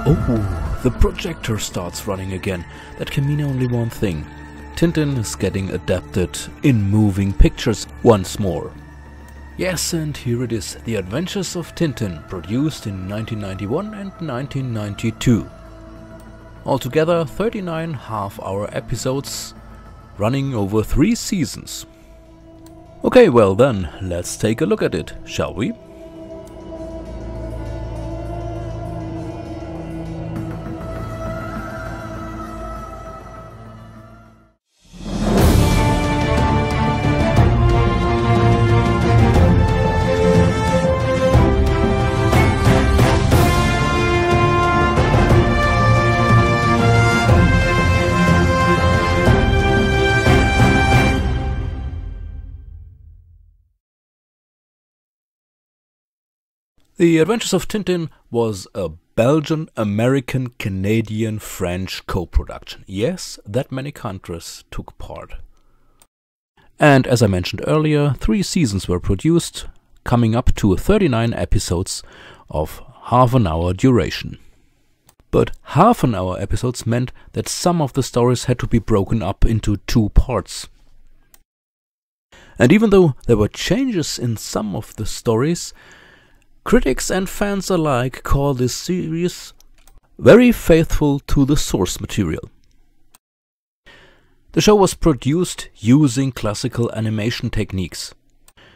Oh, the projector starts running again. That can mean only one thing. Tintin is getting adapted in moving pictures once more. Yes, and here it is, The Adventures of Tintin, produced in 1991 and 1992. Altogether 39 half-hour episodes, running over 3 seasons. Okay, well then, let's take a look at it, shall we? The Adventures of Tintin was a Belgian, American, Canadian, French co-production. Yes, that many countries took part. And as I mentioned earlier, 3 seasons were produced, coming up to 39 episodes of half an hour duration. But half an hour episodes meant that some of the stories had to be broken up into 2 parts. And even though there were changes in some of the stories, critics and fans alike call this series very faithful to the source material. The show was produced using classical animation techniques.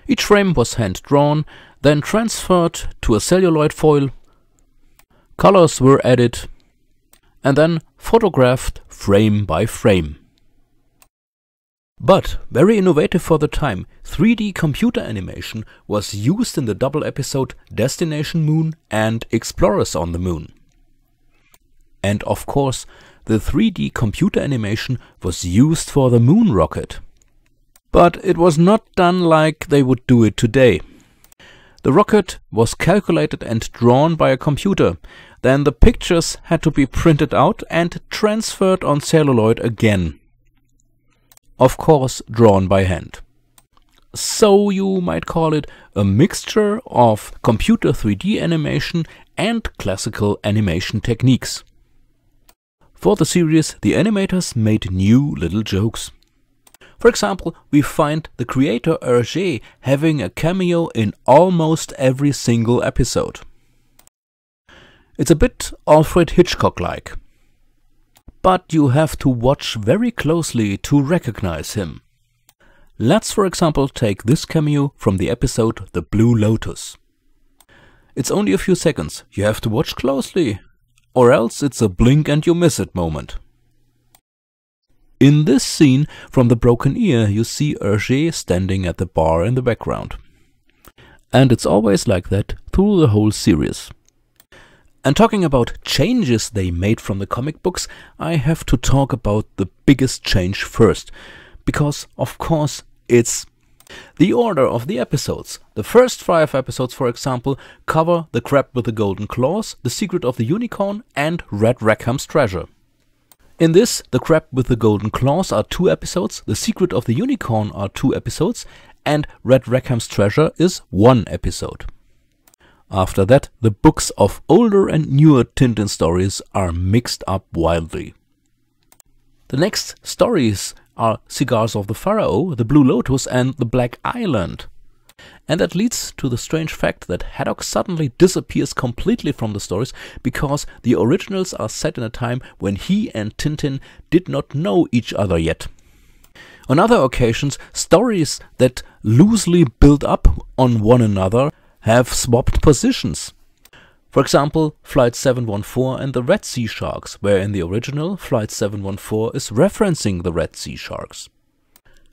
Each frame was hand-drawn, then transferred to a celluloid foil, colors were added, and then photographed frame by frame. But, very innovative for the time, 3D computer animation was used in the double episode Destination Moon and Explorers on the Moon. And of course, the 3D computer animation was used for the moon rocket. But it was not done like they would do it today. The rocket was calculated and drawn by a computer, then the pictures had to be printed out and transferred on celluloid again. Of course, drawn by hand. So you might call it a mixture of computer 3D animation and classical animation techniques. For the series, the animators made new little jokes. For example, we find the creator Hergé having a cameo in almost every single episode. It's a bit Alfred Hitchcock-like. But you have to watch very closely to recognize him. Let's for example take this cameo from the episode The Blue Lotus. It's only a few seconds, you have to watch closely, or else it's a blink and you miss it moment. In this scene from The Broken Ear you see Hergé standing at the bar in the background. And it's always like that through the whole series. And talking about changes they made from the comic books, I have to talk about the biggest change first. Because, of course, it's the order of the episodes. The first 5 episodes, for example, cover The Crab with the Golden Claws, The Secret of the Unicorn and Red Rackham's Treasure. In this, The Crab with the Golden Claws are 2 episodes, The Secret of the Unicorn are 2 episodes, and Red Rackham's Treasure is 1 episode. After that, the books of older and newer Tintin stories are mixed up wildly. The next stories are Cigars of the Pharaoh, The Blue Lotus and The Black Island. And that leads to the strange fact that Haddock suddenly disappears completely from the stories because the originals are set in a time when he and Tintin did not know each other yet. On other occasions, stories that loosely build up on one another have swapped positions. For example, Flight 714 and the Red Sea Sharks, where in the original Flight 714 is referencing the Red Sea Sharks.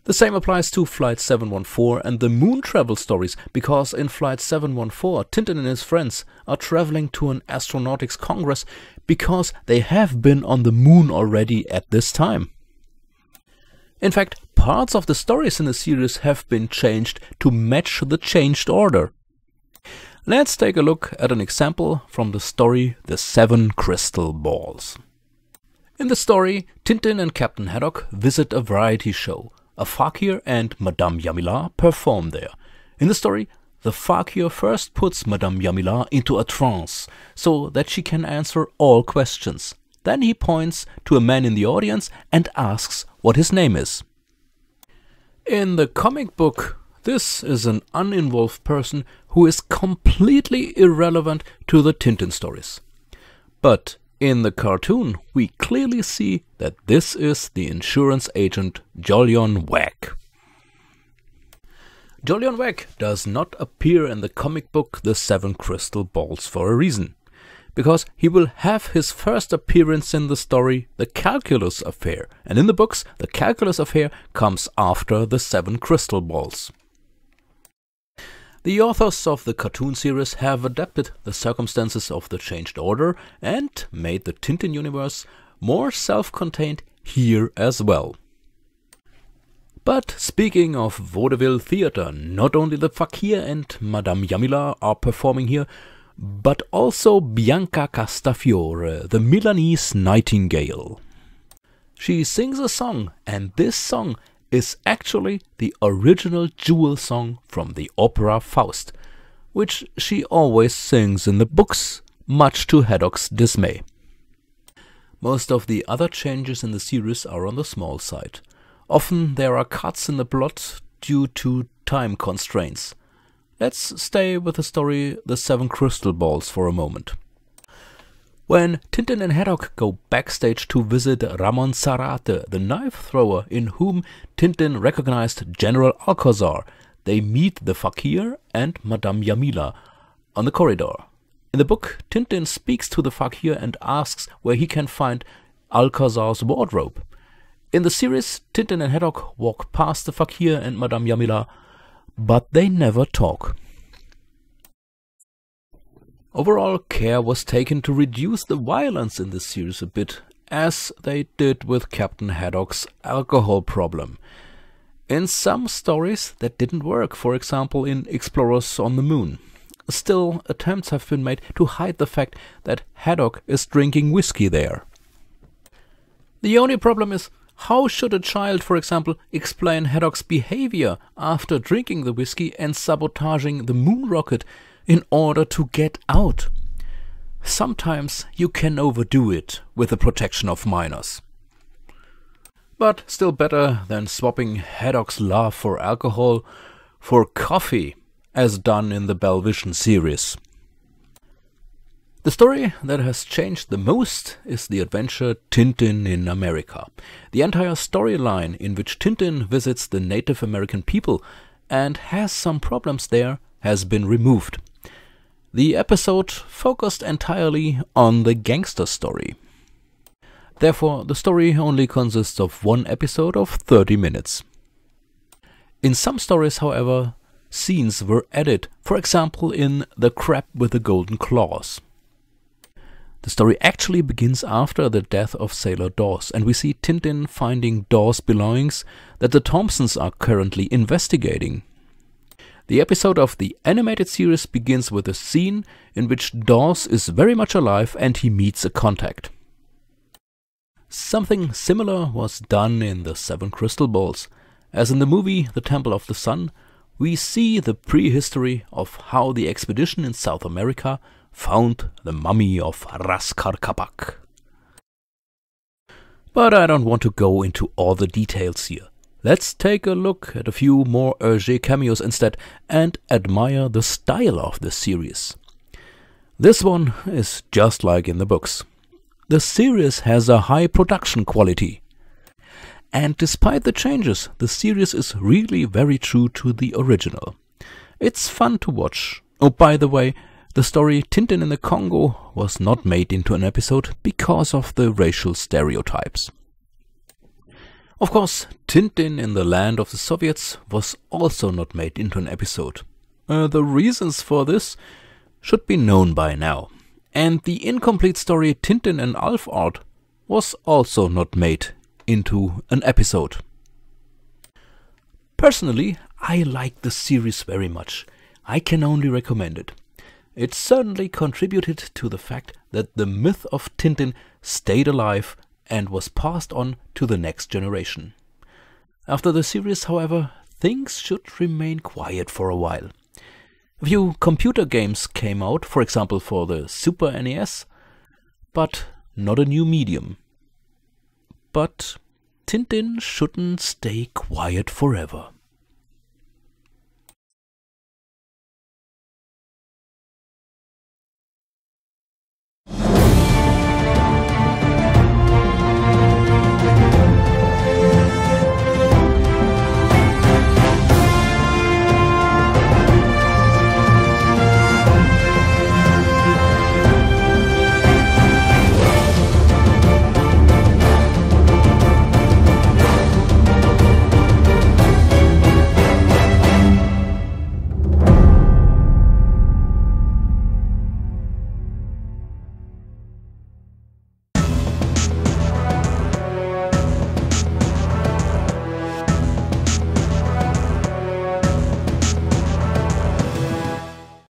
The same applies to Flight 714 and the moon travel stories, because in Flight 714 Tintin and his friends are traveling to an astronautics congress because they have been on the moon already at this time. In fact, parts of the stories in the series have been changed to match the changed order. Let's take a look at an example from the story The 7 Crystal Balls. In the story, Tintin and Captain Haddock visit a variety show. A fakir and Madame Yamila perform there. In the story, the fakir first puts Madame Yamila into a trance so that she can answer all questions. Then he points to a man in the audience and asks what his name is. In the comic book, this is an uninvolved person who is completely irrelevant to the Tintin stories. But in the cartoon, we clearly see that this is the insurance agent Jolyon Wag. Jolyon Wag does not appear in the comic book The Seven Crystal Balls for a reason. Because he will have his first appearance in the story, The Calculus Affair, and in the books, The Calculus Affair comes after The Seven Crystal Balls. The authors of the cartoon series have adapted the circumstances of the changed order and made the Tintin universe more self-contained here as well. But speaking of vaudeville theater, not only the fakir and Madame Yamila are performing here, but also Bianca Castafiore, the Milanese nightingale. She sings a song, and this song is actually the original Jewel song from the opera Faust, which she always sings in the books, much to Haddock's dismay. Most of the other changes in the series are on the small side. Often there are cuts in the plot due to time constraints. Let's stay with the story The Seven Crystal Balls for a moment. When Tintin and Haddock go backstage to visit Ramon Zarate, the knife thrower in whom Tintin recognized General Alcazar, they meet the fakir and Madame Yamila on the corridor. In the book, Tintin speaks to the fakir and asks where he can find Alcazar's wardrobe. In the series, Tintin and Haddock walk past the fakir and Madame Yamila, but they never talk. Overall, care was taken to reduce the violence in this series a bit, as they did with Captain Haddock's alcohol problem. In some stories that didn't work, for example in Explorers on the Moon. Still, attempts have been made to hide the fact that Haddock is drinking whiskey there. The only problem is, how should a child, for example, explain Haddock's behavior after drinking the whiskey and sabotaging the moon rocket in order to get out? Sometimes you can overdo it with the protection of minors. But still better than swapping Haddock's love for alcohol for coffee, as done in the Belgian series. The story that has changed the most is the adventure Tintin in America. The entire storyline in which Tintin visits the Native American people and has some problems there has been removed. The episode focused entirely on the gangster story. Therefore, the story only consists of one episode of 30 minutes. In some stories, however, scenes were added, for example in The Crab with the Golden Claws. The story actually begins after the death of Sailor Dawes, and we see Tintin finding Dawes' belongings that the Thompsons are currently investigating. The episode of the animated series begins with a scene in which Dawes is very much alive and he meets a contact. Something similar was done in The Seven Crystal Balls. As in the movie The Temple of the Sun, we see the prehistory of how the expedition in South America found the mummy of Ras Karkapak. But I don't want to go into all the details here. Let's take a look at a few more Hergé cameos instead and admire the style of the series. This one is just like in the books. The series has a high production quality. And despite the changes, the series is really very true to the original. It's fun to watch. Oh, by the way, the story Tintin in the Congo was not made into an episode because of the racial stereotypes. Of course, Tintin in the Land of the Soviets was also not made into an episode. The reasons for this should be known by now. And the incomplete story Tintin and Alf Art was also not made into an episode. Personally, I like the series very much. I can only recommend it. It certainly contributed to the fact that the myth of Tintin stayed alive and was passed on to the next generation. After the series, however, things should remain quiet for a while. A few computer games came out, for example for the Super NES, but not a new medium. But Tintin shouldn't stay quiet forever.